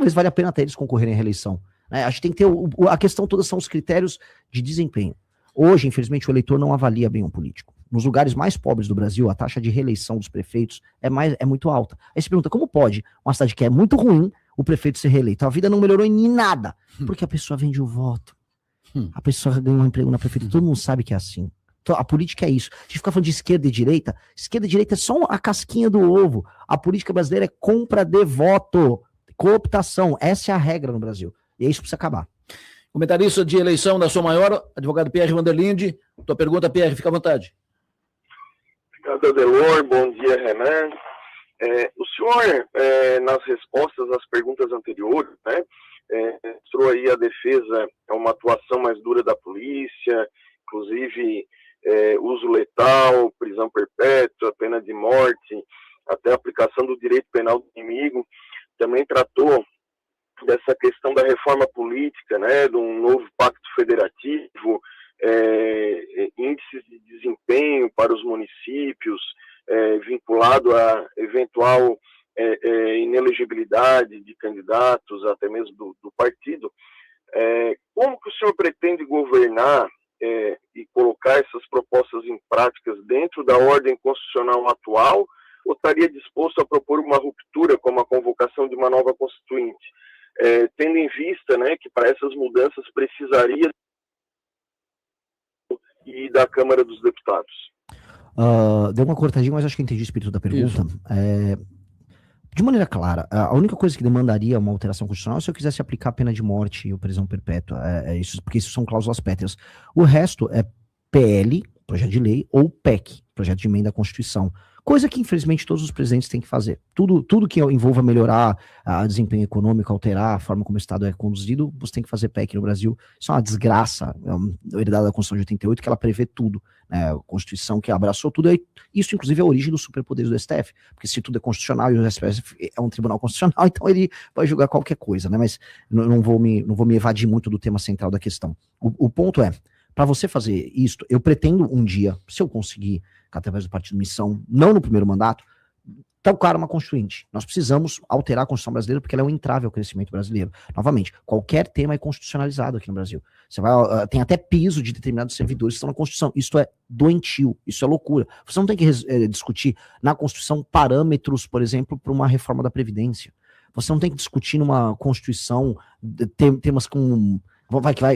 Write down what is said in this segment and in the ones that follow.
talvez valha a pena até eles concorrerem à reeleição. Né? A gente tem que ter, a questão toda são os critérios de desempenho. Hoje, infelizmente, o eleitor não avalia bem um político. Nos lugares mais pobres do Brasil, a taxa de reeleição dos prefeitos é muito alta. Aí você pergunta, como pode uma cidade que é muito ruim, o prefeito ser reeleito? A vida não melhorou em nada, porque a pessoa vende o voto. A pessoa ganha um emprego na prefeitura, todo mundo sabe que é assim. Então, a política é isso. A gente fica falando de esquerda e direita é só a casquinha do ovo. A política brasileira é compra de voto, cooptação. Essa é a regra no Brasil. E é isso que precisa acabar. Comentarista de eleição da Som Maior, advogado Pierre Vanderlinde. Tua pergunta, Pierre, fica à vontade. Obrigado, Adelor. Bom dia, Renan. O senhor, nas respostas às perguntas anteriores, né, mostrou aí a defesa, uma atuação mais dura da polícia, inclusive uso letal, prisão perpétua, pena de morte, até a aplicação do direito penal do inimigo. Também tratou dessa questão da reforma política, né, de um novo pacto federativo, índices de desempenho para os municípios, vinculado a eventual inelegibilidade de candidatos, até mesmo do partido. Como que o senhor pretende governar e colocar essas propostas em práticas dentro da ordem constitucional atual, ou estaria disposto a propor uma ruptura, como a convocação de uma nova constituinte, tendo em vista, né, que para essas mudanças precisaria e da Câmara dos Deputados? Deu uma cortadinha, mas acho que entendi o espírito da pergunta. De maneira clara, a única coisa que demandaria uma alteração constitucional é se eu quisesse aplicar a pena de morte e a prisão perpétua, isso, porque isso são cláusulas pétreas. O resto é PL, projeto de lei, ou PEC, projeto de emenda à Constituição. Coisa que, infelizmente, todos os presidentes têm que fazer. Tudo que envolva melhorar o desempenho econômico, alterar a forma como o Estado é conduzido, você tem que fazer PEC no Brasil. Isso é uma desgraça, herdada da Constituição de 88, que ela prevê tudo. Né? A Constituição que abraçou tudo. Isso, inclusive, é a origem dos superpoderes do STF. Porque se tudo é constitucional e o STF é um tribunal constitucional, então ele vai julgar qualquer coisa. Né? Mas não vou me evadir muito do tema central da questão. O ponto é, para você fazer isto, eu pretendo um dia, se eu conseguir, através do Partido Missão, não no primeiro mandato, tocar uma constituinte. Nós precisamos alterar a Constituição brasileira porque ela é um entrave ao crescimento brasileiro. Novamente, qualquer tema é constitucionalizado aqui no Brasil. Tem até piso de determinados servidores que estão na Constituição. Isso é doentio, isso é loucura. Você não tem que discutir na Constituição parâmetros, por exemplo, para uma reforma da Previdência. Você não tem que discutir numa Constituição temas que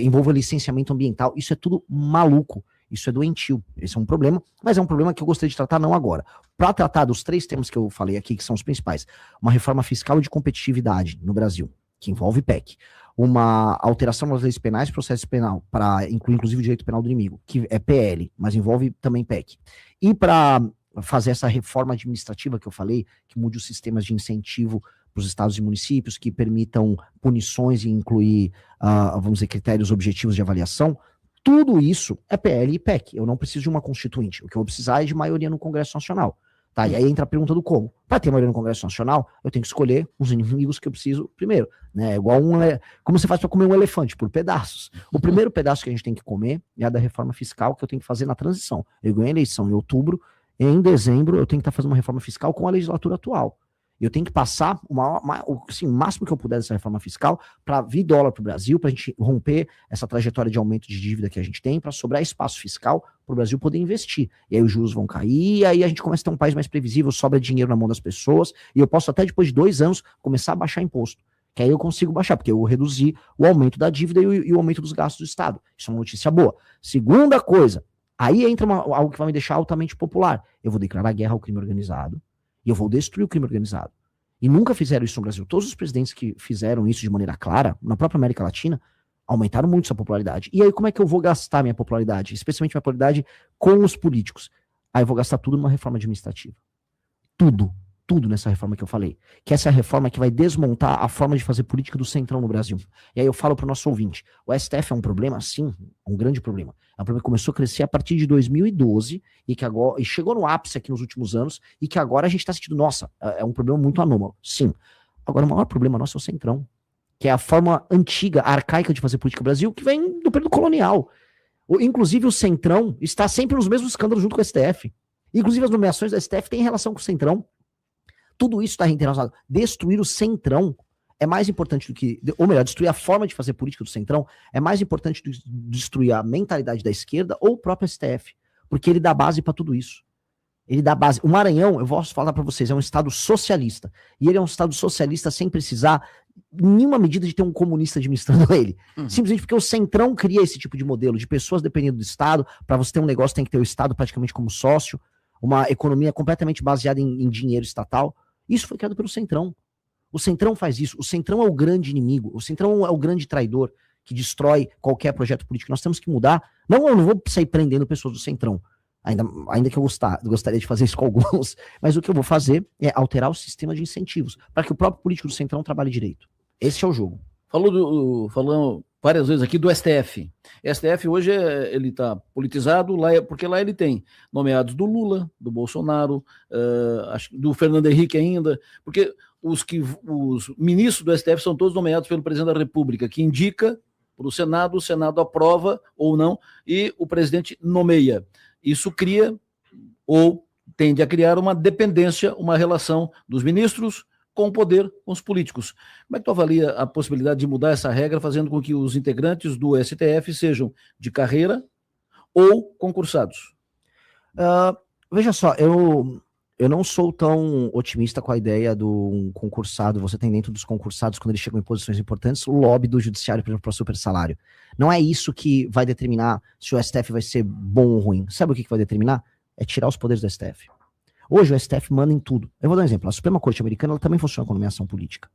envolva licenciamento ambiental. Isso é tudo maluco. Isso é doentio, esse é um problema, mas é um problema que eu gostaria de tratar não agora. Para tratar dos 3 temas que eu falei aqui, que são os principais, uma reforma fiscal e de competitividade no Brasil, que envolve PEC, uma alteração nas leis penais e processo penal, para incluir inclusive o direito penal do inimigo, que é PL, mas envolve também PEC. E para fazer essa reforma administrativa que eu falei, que mude os sistemas de incentivo para os estados e municípios, que permitam punições e incluir, vamos dizer, critérios objetivos de avaliação. Tudo isso é PL e PEC. Eu não preciso de uma constituinte. O que eu vou precisar é de maioria no Congresso Nacional. Tá? E aí entra a pergunta do como. Para ter maioria no Congresso Nacional, eu tenho que escolher os inimigos que eu preciso primeiro. Né? Igual como você faz para comer um elefante? Por pedaços. O primeiro pedaço que a gente tem que comer é a da reforma fiscal, que eu tenho que fazer na transição. Eu ganhei a eleição em outubro, em dezembro eu tenho que estar fazendo uma reforma fiscal com a legislatura atual. Eu tenho que passar o máximo que eu puder dessa reforma fiscal para vir dólar para o Brasil, para a gente romper essa trajetória de aumento de dívida que a gente tem, para sobrar espaço fiscal para o Brasil poder investir. E aí os juros vão cair, e aí a gente começa a ter um país mais previsível, sobra dinheiro na mão das pessoas, e eu posso até depois de 2 anos começar a baixar imposto. Que aí eu consigo baixar, porque eu reduzi o aumento da dívida e o aumento dos gastos do Estado. Isso é uma notícia boa. Segunda coisa, aí entra algo que vai me deixar altamente popular. Eu vou declarar guerra ao crime organizado, e eu vou destruir o crime organizado. E nunca fizeram isso no Brasil. Todos os presidentes que fizeram isso de maneira clara, na própria América Latina, aumentaram muito sua popularidade. E aí como é que eu vou gastar minha popularidade? Especialmente minha popularidade com os políticos. Aí eu vou gastar tudo numa reforma administrativa. Tudo nessa reforma que eu falei. Que essa é a reforma que vai desmontar a forma de fazer política do Centrão no Brasil. E aí eu falo para o nosso ouvinte, o STF é um problema? Sim, um grande problema. É um problema que começou a crescer a partir de 2012 e chegou no ápice aqui nos últimos anos e que agora a gente está sentindo, nossa, é um problema muito anômalo. Sim. Agora o maior problema nosso é o Centrão, que é a forma antiga, arcaica de fazer política no Brasil, que vem do período colonial. Inclusive o Centrão está sempre nos mesmos escândalos junto com o STF. Inclusive as nomeações do STF têm relação com o Centrão. Tudo isso está internacionalizado. Destruir o Centrão é mais importante do que, ou melhor, destruir a forma de fazer política do Centrão, é mais importante do que destruir a mentalidade da esquerda ou o próprio STF, porque ele dá base para tudo isso. Ele dá base. O Maranhão, eu vou falar para vocês, é um estado socialista. E ele é um estado socialista sem precisar, em nenhuma medida, de ter um comunista administrando ele. Simplesmente porque o Centrão cria esse tipo de modelo, de pessoas dependendo do Estado. Para você ter um negócio, tem que ter o Estado praticamente como sócio. Uma economia completamente baseada em dinheiro estatal. Isso foi criado pelo Centrão. O Centrão faz isso. O Centrão é o grande inimigo. O Centrão é o grande traidor que destrói qualquer projeto político. Nós temos que mudar. Não, eu não vou sair prendendo pessoas do Centrão. Ainda que eu gostaria de fazer isso com alguns, mas o que eu vou fazer é alterar o sistema de incentivos, para que o próprio político do Centrão trabalhe direito. Esse é o jogo. Falando várias vezes aqui do STF. STF hoje ele está politizado, porque lá ele tem nomeados do Lula, do Bolsonaro, do Fernando Henrique ainda, porque os ministros do STF são todos nomeados pelo presidente da República, que indica para o Senado aprova ou não, e o presidente nomeia. Isso cria, ou tende a criar, uma dependência, uma relação dos ministros com o poder, com os políticos. Como é que tu avalia a possibilidade de mudar essa regra, fazendo com que os integrantes do STF sejam de carreira ou concursados? Veja só, eu não sou tão otimista com a ideia do concursado. Você tem dentro dos concursados, quando eles chegam em posições importantes, o lobby do judiciário, por exemplo, para super salário. Não é isso que vai determinar se o STF vai ser bom ou ruim. Sabe o que vai determinar? É tirar os poderes do STF. Hoje o STF manda em tudo. Eu vou dar um exemplo. A Suprema Corte Americana, ela também funciona com nomeação política.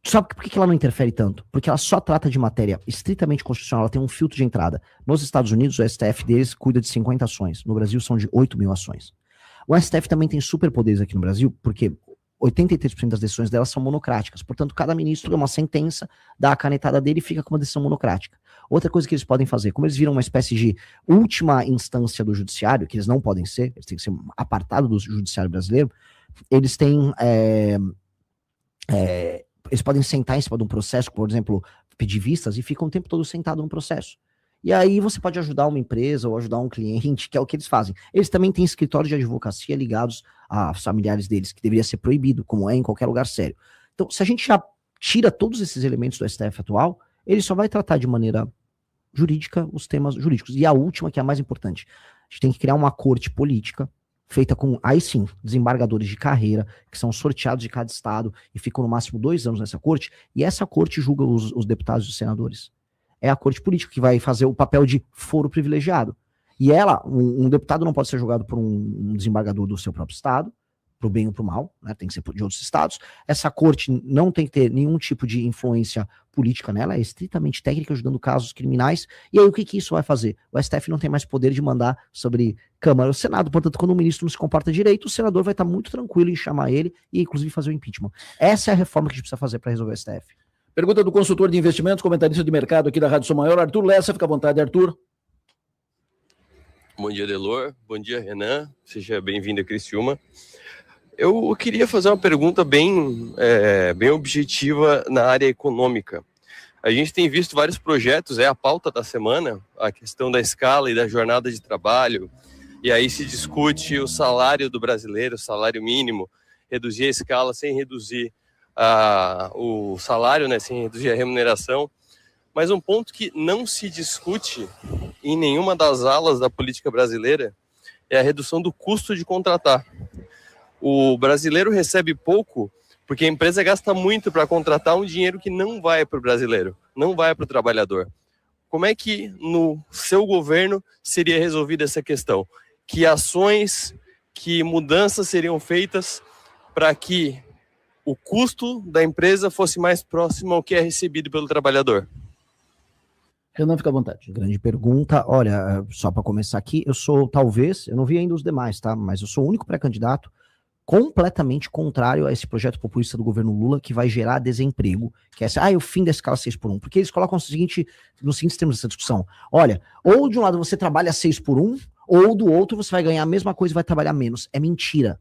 Sabe por que ela não interfere tanto? Porque ela só trata de matéria estritamente constitucional, ela tem um filtro de entrada. Nos Estados Unidos, o STF deles cuida de 50 ações. No Brasil, são de 8 mil ações. O STF também tem superpoderes aqui no Brasil, porque 83% das decisões delas são monocráticas. Portanto, cada ministro é uma sentença, dá a canetada dele e fica com uma decisão monocrática. Outra coisa que eles podem fazer, como eles viram uma espécie de última instância do judiciário, que eles não podem ser, eles têm que ser apartados do judiciário brasileiro, eles têm... eles podem sentar em cima de um processo, por exemplo, pedir vistas, e ficam o tempo todo sentado no processo. E aí você pode ajudar uma empresa ou ajudar um cliente, que é o que eles fazem. Eles também têm escritórios de advocacia ligados aos familiares deles, que deveria ser proibido, como é em qualquer lugar sério. Então, se a gente já tira todos esses elementos do STF atual, ele só vai tratar de maneira jurídica os temas jurídicos. E a última, que é a mais importante, a gente tem que criar uma corte política, feita com, aí sim, desembargadores de carreira, que são sorteados de cada estado, e ficam no máximo 2 anos nessa corte, e essa corte julga os deputados e os senadores. É a corte política que vai fazer o papel de foro privilegiado. E um deputado não pode ser julgado por um desembargador do seu próprio estado, pro bem ou pro mal, né? Tem que ser de outros estados. Essa corte não tem que ter nenhum tipo de influência política nela, é estritamente técnica, ajudando casos criminais. E aí o que isso vai fazer? O STF não tem mais poder de mandar sobre Câmara ou Senado, portanto, quando o ministro não se comporta direito, o senador vai estar muito tranquilo em chamar ele e, inclusive, fazer o impeachment. Essa é a reforma que a gente precisa fazer para resolver o STF. Pergunta do consultor de investimentos, comentarista de mercado aqui da Rádio Som Maior, Arthur Lessa, fica à vontade, Arthur. Bom dia, Delor. Bom dia, Renan. Seja bem-vindo a Criciúma. Eu queria fazer uma pergunta bem objetiva na área econômica. A gente tem visto vários projetos, é a pauta da semana, a questão da escala e da jornada de trabalho, e aí se discute o salário do brasileiro, o salário mínimo, reduzir a escala sem reduzir o salário, né, sem reduzir a remuneração. Mas um ponto que não se discute em nenhuma das alas da política brasileira é a redução do custo de contratar. O brasileiro recebe pouco porque a empresa gasta muito para contratar um dinheiro que não vai para o brasileiro, não vai para o trabalhador. Como é que no seu governo seria resolvida essa questão? Que ações, que mudanças seriam feitas para que o custo da empresa fosse mais próximo ao que é recebido pelo trabalhador? Renan, fica à vontade. Grande pergunta. Olha, só para começar aqui, eu não vi ainda os demais, tá? Mas eu sou o único pré-candidato completamente contrário a esse projeto populista do governo Lula, que vai gerar desemprego, que é o fim da escala 6x1, porque eles colocam nos seguintes termos dessa discussão. Olha, ou de um lado você trabalha 6x1, ou do outro você vai ganhar a mesma coisa e vai trabalhar menos. É mentira,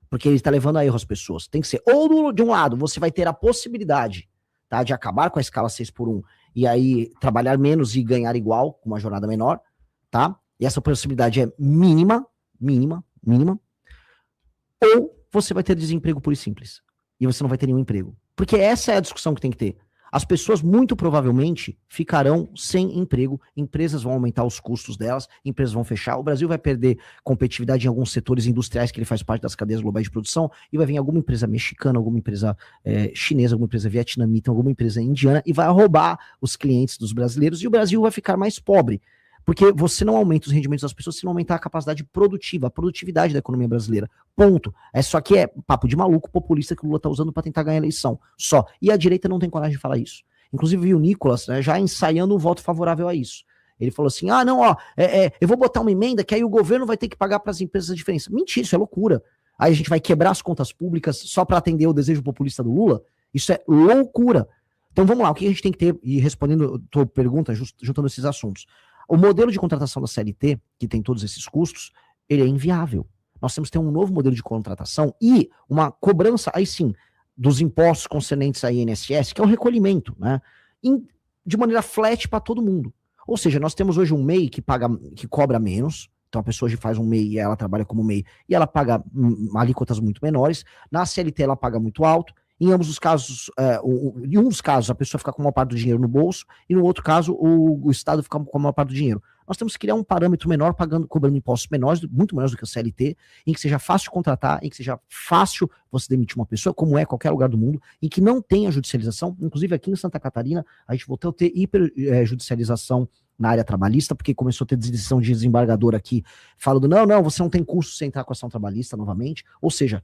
porque ele está levando a erro as pessoas. Tem que ser, ou de um lado você vai ter a possibilidade, tá, de acabar com a escala 6x1, e aí trabalhar menos e ganhar igual, com uma jornada menor, tá? E essa possibilidade é mínima, ou você vai ter desemprego puro e simples. E você não vai ter nenhum emprego. Porque essa é a discussão que tem que ter. As pessoas muito provavelmente ficarão sem emprego, empresas vão aumentar os custos delas, empresas vão fechar, o Brasil vai perder competitividade em alguns setores industriais que ele faz parte das cadeias globais de produção, e vai vir alguma empresa mexicana, alguma empresa chinesa, alguma empresa vietnamita, alguma empresa indiana, e vai roubar os clientes dos brasileiros, e o Brasil vai ficar mais pobre. Porque você não aumenta os rendimentos das pessoas se não aumentar a capacidade produtiva, a produtividade da economia brasileira. Ponto. Só que é papo de maluco populista que o Lula tá usando para tentar ganhar a eleição. Só. E a direita não tem coragem de falar isso. Inclusive vi o Nicolas, né, já ensaiando um voto favorável a isso. Ele falou assim, eu vou botar uma emenda que aí o governo vai ter que pagar para as empresas a diferença. Mentira, isso é loucura. Aí a gente vai quebrar as contas públicas só para atender o desejo populista do Lula? Isso é loucura. Então vamos lá, o que a gente tem que ter, e respondendo a tua pergunta, juntando esses assuntos. O modelo de contratação da CLT, que tem todos esses custos, ele é inviável. Nós temos que ter um novo modelo de contratação e uma cobrança, aí sim, dos impostos concernentes à INSS, que é o recolhimento, né? De maneira flat para todo mundo. Ou seja, nós temos hoje um MEI que cobra menos, então a pessoa faz um MEI e ela trabalha como MEI, e ela paga alíquotas muito menores. Na CLT ela paga muito alto. Em ambos os casos, em um dos casos, a pessoa fica com a maior parte do dinheiro no bolso, e no outro caso, o Estado fica com a maior parte do dinheiro. Nós temos que criar um parâmetro menor, cobrando impostos menores, muito menores do que a CLT, em que seja fácil contratar, em que seja fácil você demitir uma pessoa, como é qualquer lugar do mundo, em que não tenha judicialização. Inclusive aqui em Santa Catarina, a gente voltou a ter hiperjudicialização na área trabalhista, porque começou a ter decisão de desembargador aqui, falando, não, você não tem custo sem entrar com a ação trabalhista novamente, ou seja,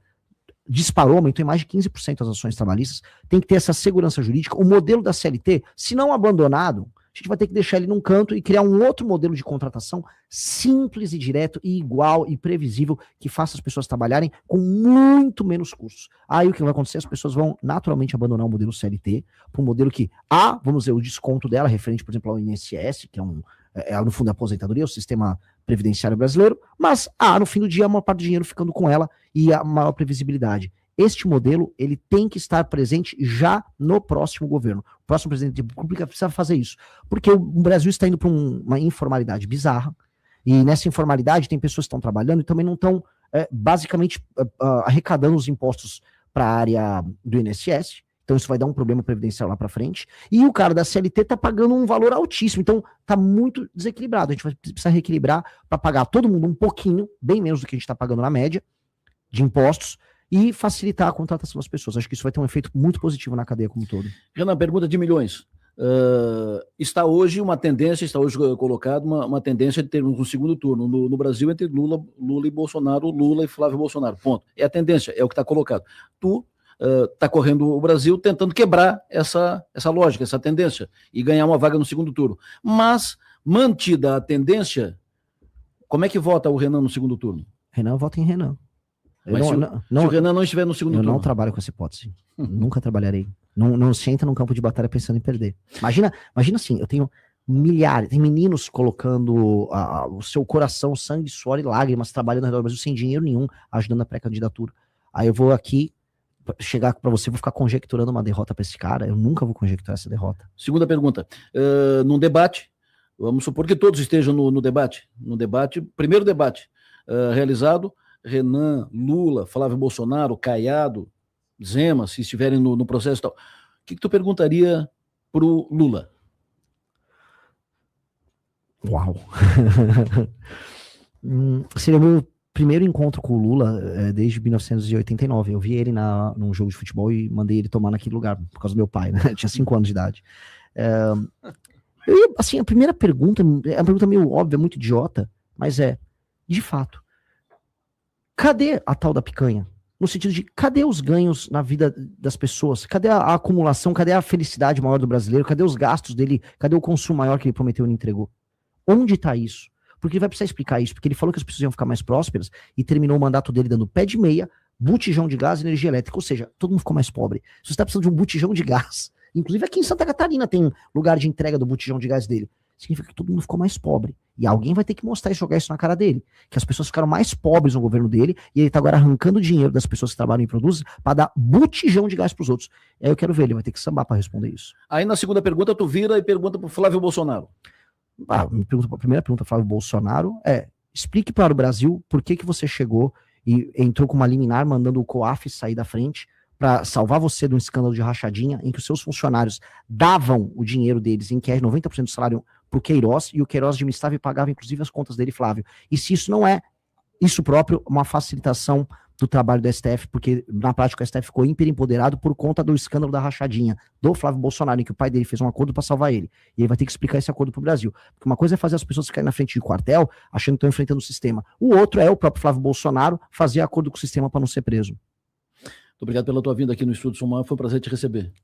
disparou, aumentou em mais de 15% as ações trabalhistas, tem que ter essa segurança jurídica. O modelo da CLT, se não abandonado, a gente vai ter que deixar ele num canto e criar um outro modelo de contratação simples e direto e igual e previsível, que faça as pessoas trabalharem com muito menos custos. Aí o que vai acontecer? As pessoas vão naturalmente abandonar o modelo CLT para um modelo que, vamos dizer, o desconto dela, referente, por exemplo, ao INSS, que no fundo, a aposentadoria, o sistema previdenciário brasileiro, mas, no fim do dia, a maior parte do dinheiro ficando com ela e a maior previsibilidade. Este modelo, ele tem que estar presente já no próximo governo. O próximo presidente da República precisa fazer isso, porque o Brasil está indo para uma informalidade bizarra, e nessa informalidade tem pessoas que estão trabalhando e também não estão, basicamente, arrecadando os impostos para a área do INSS. Então isso vai dar um problema previdenciário lá para frente. E o cara da CLT está pagando um valor altíssimo. Então está muito desequilibrado. A gente vai precisar reequilibrar para pagar todo mundo um pouquinho, bem menos do que a gente está pagando na média, de impostos, e facilitar a contratação das pessoas. Acho que isso vai ter um efeito muito positivo na cadeia como um todo. Renan, pergunta de milhões. Está hoje colocado uma tendência de termos um segundo turno no Brasil entre Lula e Bolsonaro, Lula e Flávio Bolsonaro. Ponto. É a tendência, é o que está colocado. Está correndo o Brasil tentando quebrar essa lógica, essa tendência, e ganhar uma vaga no segundo turno. Mas, mantida a tendência, como é que vota o Renan no segundo turno? Renan vota em Renan. Mas se o Renan não estiver no segundo turno? Eu não trabalho com essa hipótese. Nunca trabalharei. Não se entra num campo de batalha pensando em perder. Imagina assim, eu tenho milhares, tem meninos colocando o seu coração, sangue, suor e lágrimas, trabalhando ao redor do Brasil sem dinheiro nenhum, ajudando a pré-candidatura. Aí eu vou aqui chegar para você, vou ficar conjecturando uma derrota para esse cara. Eu nunca vou conjecturar essa derrota. Segunda pergunta. Num debate, vamos supor que todos estejam no debate. No debate, primeiro debate realizado, Renan, Lula, Flávio Bolsonaro, Caiado, Zema, se estiverem no processo e tal. O que tu perguntaria pro Lula? Uau! Seria o meu primeiro encontro com o Lula desde 1989. Eu vi ele num jogo de futebol e mandei ele tomar naquele lugar, por causa do meu pai, né? Eu tinha 5 anos de idade. Assim, a primeira pergunta é uma pergunta meio óbvia, muito idiota, mas de fato, cadê a tal da picanha? No sentido de, cadê os ganhos na vida das pessoas? Cadê a acumulação? Cadê a felicidade maior do brasileiro? Cadê os gastos dele? Cadê o consumo maior que ele prometeu e não entregou? Onde está isso? Porque ele vai precisar explicar isso, porque ele falou que as pessoas iam ficar mais prósperas e terminou o mandato dele dando pé de meia, botijão de gás e energia elétrica. Ou seja, todo mundo ficou mais pobre. Se você está precisando de um botijão de gás, inclusive aqui em Santa Catarina tem lugar de entrega do botijão de gás dele, significa que todo mundo ficou mais pobre. E alguém vai ter que mostrar e jogar isso na cara dele. Que as pessoas ficaram mais pobres no governo dele e ele tá agora arrancando dinheiro das pessoas que trabalham e produzem para dar botijão de gás pros outros. Aí eu quero ver, ele vai ter que sambar para responder isso. Aí na segunda pergunta tu vira e pergunta pro Flávio Bolsonaro. A primeira pergunta, Flávio Bolsonaro, explique para o Brasil por que você chegou e entrou com uma liminar mandando o COAF sair da frente para salvar você de um escândalo de rachadinha em que os seus funcionários davam o dinheiro deles em cash, 90% do salário pro Queiroz, e o Queiroz administrava e pagava inclusive as contas dele, Flávio. E se isso não é isso próprio, uma facilitação do trabalho do STF, porque na prática o STF ficou hiperimpoderado por conta do escândalo da rachadinha do Flávio Bolsonaro, em que o pai dele fez um acordo para salvar ele. E ele vai ter que explicar esse acordo pro Brasil. Porque uma coisa é fazer as pessoas ficarem na frente de quartel, achando que estão enfrentando o sistema. O outro é o próprio Flávio Bolsonaro fazer acordo com o sistema para não ser preso. Muito obrigado pela tua vinda aqui no Estúdio Sumar, foi um prazer te receber.